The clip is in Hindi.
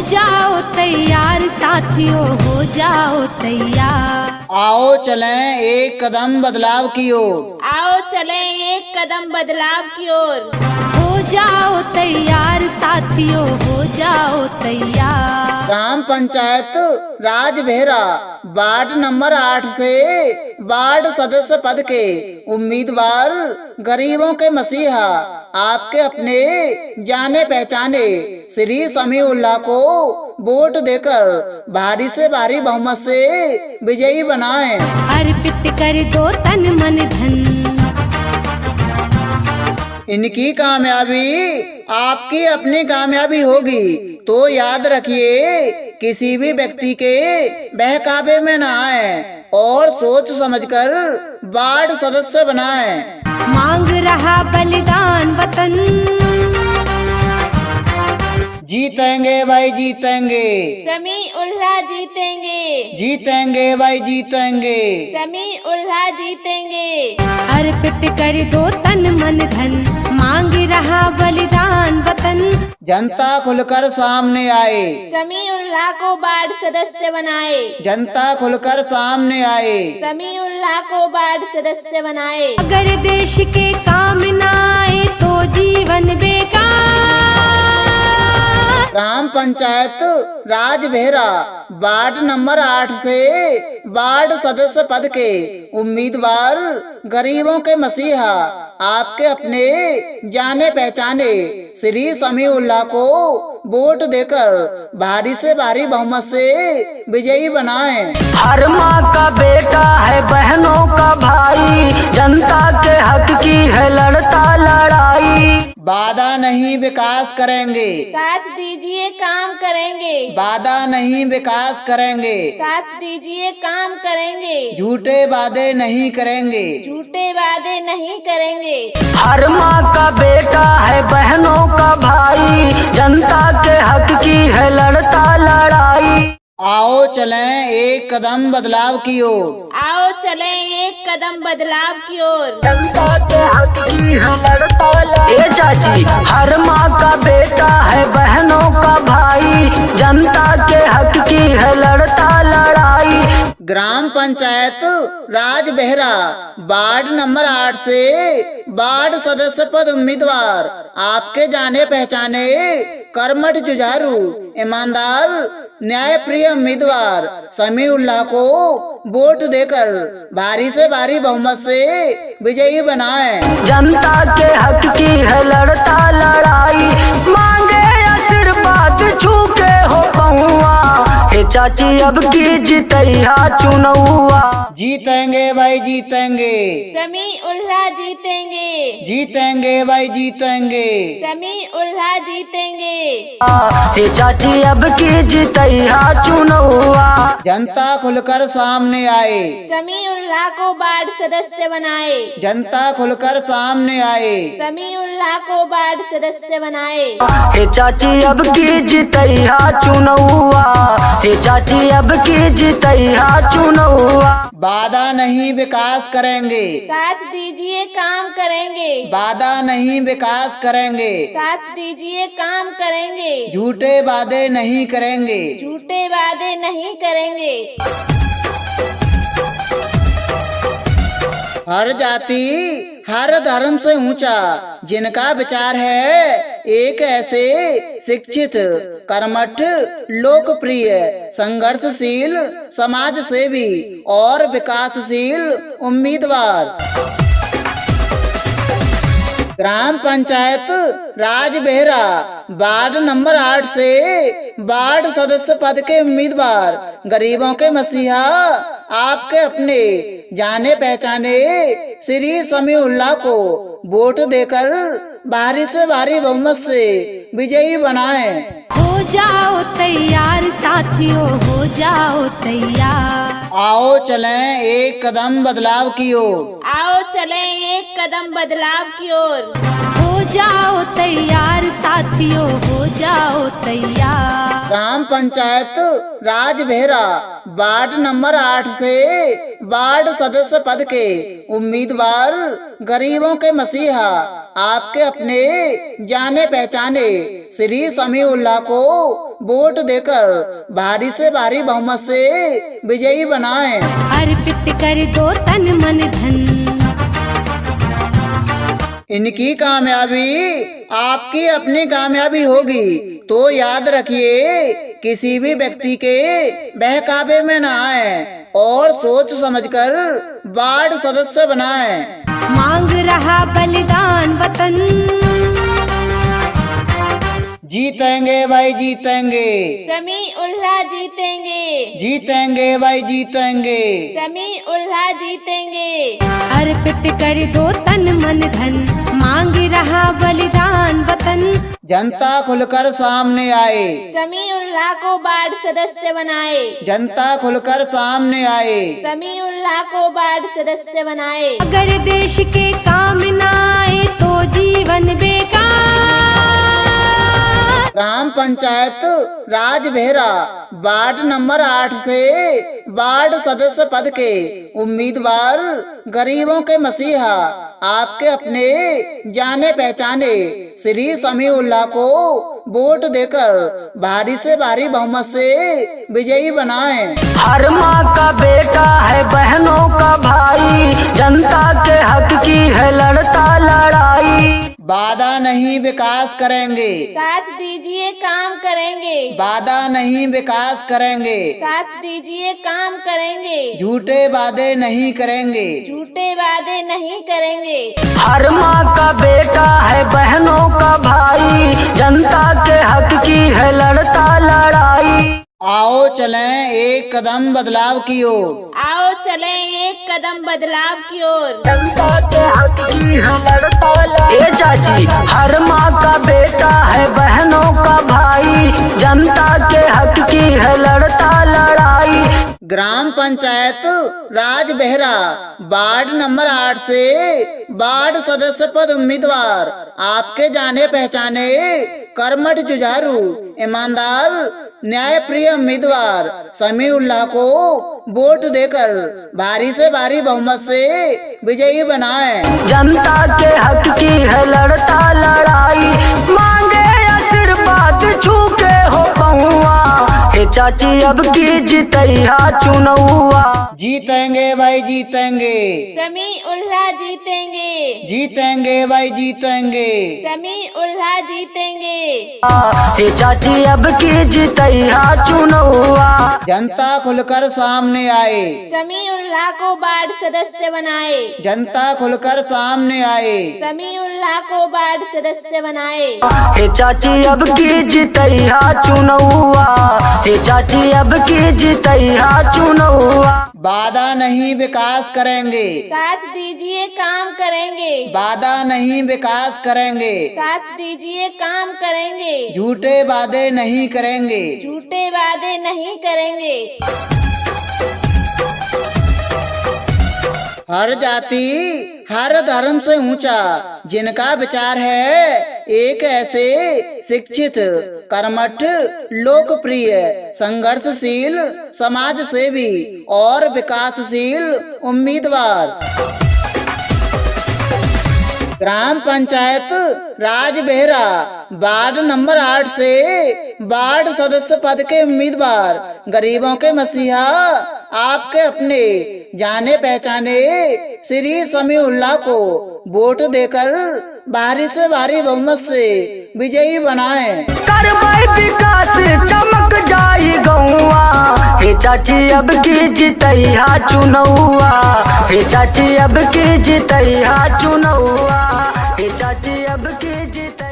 जाओ तैयार साथियों, हो जाओ तैयार। आओ चलें एक कदम बदलाव की ओर, आओ चलें एक कदम बदलाव की ओर। हो जाओ तैयार साथियों, हो जाओ तैयार। ग्राम पंचायत राजबेहरा वार्ड नंबर 8 से वार्ड सदस्य पद के उम्मीदवार गरीबों के मसीहा आपके अपने जाने पहचाने श्री समीउल्लाह को वोट देकर भारी से भारी बहुमत से विजयी बनाएं। अर्पित कर दो तन मन धन, इनकी कामयाबी आपकी अपनी कामयाबी होगी। तो याद रखिए, किसी भी व्यक्ति के बहकावे में न आए और सोच समझकर वार्ड सदस्य बनाएं। मांग रहा बलिदान वतन, जीतेंगे भाई जीतेंगे, समीउल्लाह जीतेंगे, जीतेंगे भाई जीतेंगे, समीउल्लाह जीतेंगे। अर्पित कर दो तन मन धन, मांग रहा बलिदान वतन। जनता खुलकर सामने आए, समीउल्लाह को वार्ड सदस्य बनाए, जनता खुलकर सामने आए। समीउल्लाह को वार्ड सदस्य बनाए। अगर देश के काम न आए तो जीवन बेकार। ग्राम पंचायत राजबेहरा वार्ड नंबर 8 से वार्ड सदस्य पद के उम्मीदवार गरीबों के मसीहा आपके अपने जाने पहचाने श्री समीउल्लाह को वोट देकर भारी से भारी बहुमत से विजयी बनाएं। हर माँ का बेटा है बहनों का भाई, जनता के हक की है लड़ता लड़ाई। वादा नहीं विकास करेंगे, साथ दीजिए काम करेंगे, वादा नहीं विकास करेंगे, साथ दीजिए काम करेंगे, झूठे वादे नहीं करेंगे, झूठे वादे नहीं करेंगे। हर माँ का बेटा है बहनों का भाई, जनता के हक की है लड़ता लड़ाई। आओ चलें एक कदम बदलाव की ओर, आओ चलें एक कदम बदलाव की ओर। जनता के हक की है लड़ता लड़ाई। ए चाची, हर माँ का बेटा है बहनों का भाई, जनता के हक की है लड़ता लड़ाई। ग्राम पंचायत राजबेहरा वार्ड नंबर 8 से वार्ड सदस्य पद उम्मीदवार आपके जाने पहचाने कर्मठ जुझारू ईमानदार न्याय प्रिय उम्मीदवार समीउल्लाह को वोट देकर भारी से भारी बहुमत से विजयी बनाएं। जनता के हक की है लड़ता लड़ाई, मांगे आशीर्वाद छू के हो पहुआ। हे चाची अब की जितैया चुनौआ। जीतेंगे भाई जीतेंगे, समीउल्लाह जीतेंगे, जीतेंगे भाई जीतेंगे, समीउल्लाह जीतेंगे। हे चाची अब की जितैया चुनौआ। जनता खुलकर सामने आए, समीउल्लाह को वार्ड सदस्य बनाए, जनता खुलकर सामने आए। समीउल्लाह को वार्ड सदस्य बनाए। हे चाची अब की जितैया चुनौआ। हे चाची अब की जितैया चुनौआ। वादा नहीं विकास करेंगे, साथ दीजिए काम करेंगे, वादा नहीं विकास करेंगे, साथ दीजिए काम करेंगे, झूठे वादे नहीं करेंगे, झूठे वादे नहीं करेंगे। हर जाति हर धर्म से ऊंचा जिनका विचार है एक ऐसे शिक्षित कर्मठ लोकप्रिय संघर्षशील समाज सेवी और विकासशील उम्मीदवार ग्राम पंचायत राजबेहरा वार्ड नंबर 8 से वार्ड सदस्य पद के उम्मीदवार गरीबों के मसीहा आपके अपने जाने पहचाने श्री समीउल्लाह को वोट देकर भारी से भारी बहुमत से विजयी बनाएं। हो जाओ तैयार साथियों, हो जाओ तैयार। आओ चलें एक कदम बदलाव की ओर, आओ चलें एक कदम बदलाव की ओर। हो जाओ तैयार साथियों, हो जाओ तैयार। ग्राम पंचायत राजबेहरा वार्ड नंबर 8 से वार्ड सदस्य पद के उम्मीदवार गरीबों के मसीहा आपके अपने जाने पहचाने श्री समीउल्लाह को वोट देकर भारी से भारी बहुमत से विजयी बनाएं। अर्पित कर दो तन मन धन, इनकी कामयाबी आपकी अपनी कामयाबी होगी। तो याद रखिए, किसी भी व्यक्ति के बहकावे में न आए और सोच समझकर वार्ड सदस्य बनाएं। मांग रहा बलिदान वतन, जीतेंगे भाई जीतेंगे, समीउल्लाह जीतेंगे, जीतेंगे भाई जीतेंगे, समीउल्लाह जीतेंगे। अर्पित कर दो तन मन धन, मांग रहा बलिदान वतन। जनता खुलकर सामने आए, समीउल्लाह को वार्ड सदस्य बनाए, जनता खुलकर सामने आए। समीउल्लाह को वार्ड सदस्य बनाए। अगर देश के काम न आए तो जीवन बेकार। ग्राम पंचायत राजभेरा वार्ड नंबर 8 से वार्ड सदस्य पद के उम्मीदवार गरीबों के मसीहा आपके अपने जाने पहचाने श्री समीउल्लाह को वोट देकर भारी से भारी बहुमत से विजयी बनाएं। हर माँ का बेटा है बहनों का भाई, जनता के हक की है लड़ता लड़ाई। वादा नहीं विकास करेंगे, साथ दीजिए काम करेंगे, वादा नहीं विकास करेंगे, साथ दीजिए काम करेंगे, झूठे वादे नहीं करेंगे, झूठे वादे नहीं करेंगे। हर माँ का बेटा है बहनों का भाई, जनता के हक की है लड़ता लड़ाई। आओ चलें एक कदम बदलाव की ओर, आओ चलें एक कदम बदलाव की ओर। जनता के हक की है लड़ता लड़ाई। ए चाची, हर माँ का बेटा है बहनों का भाई, जनता के हक की है लड़ता लड़ाई। ग्राम पंचायत राजबेहरा वार्ड नंबर 8 से वार्ड सदस्य पद उम्मीदवार आपके जाने पहचाने कर्मठ जुझारू ईमानदार न्याय प्रिय उम्मीदवार समीउल्लाह को वोट देकर भारी से भारी बहुमत से विजयी बनाएं। जनता के हक की है लड़ता लड़ाई, मांगे आशीर्वाद छू के हो पहुआ। हे चाची अब की जितैया चुनौआ। जीतेंगे भाई जीतेंगे, समीउल्लाह जीतेंगे, जीतेंगे भाई जीतेंगे, समीउल्लाह जीतेंगे। हे चाची अब की जितैया चुनौआ। जनता खुलकर सामने आए, समीउल्लाह को वार्ड सदस्य बनाए, जनता खुलकर सामने आए। समीउल्लाह को वार्ड सदस्य बनाए। हे चाची अब की जितैया चुनौआ। हे चाची अब की जितैया चुनौआ। वादा नहीं विकास करेंगे, साथ दीजिए काम करेंगे, वादा नहीं विकास करेंगे, साथ दीजिए काम करेंगे, झूठे वादे नहीं करेंगे, झूठे वादे नहीं करेंगे। हर जाति हर धर्म से ऊंचा जिनका विचार है एक ऐसे शिक्षित कर्मठ लोकप्रिय संघर्षशील समाज सेवी और विकासशील उम्मीदवार ग्राम पंचायत राजबेहरा वार्ड नंबर 8 से वार्ड सदस्य पद के उम्मीदवार गरीबों के मसीहा आपके अपने जाने पहचाने श्री समीउल्लाह को वोट देकर भारी से भारी बहुमत से विजयी बनाएं। करवाई विकास चमक जाई गौआ। हे चाची अब की जितैया चुनौआ। हे चाची अब की जितैया चुनौआ। हे चाची अब की जितैया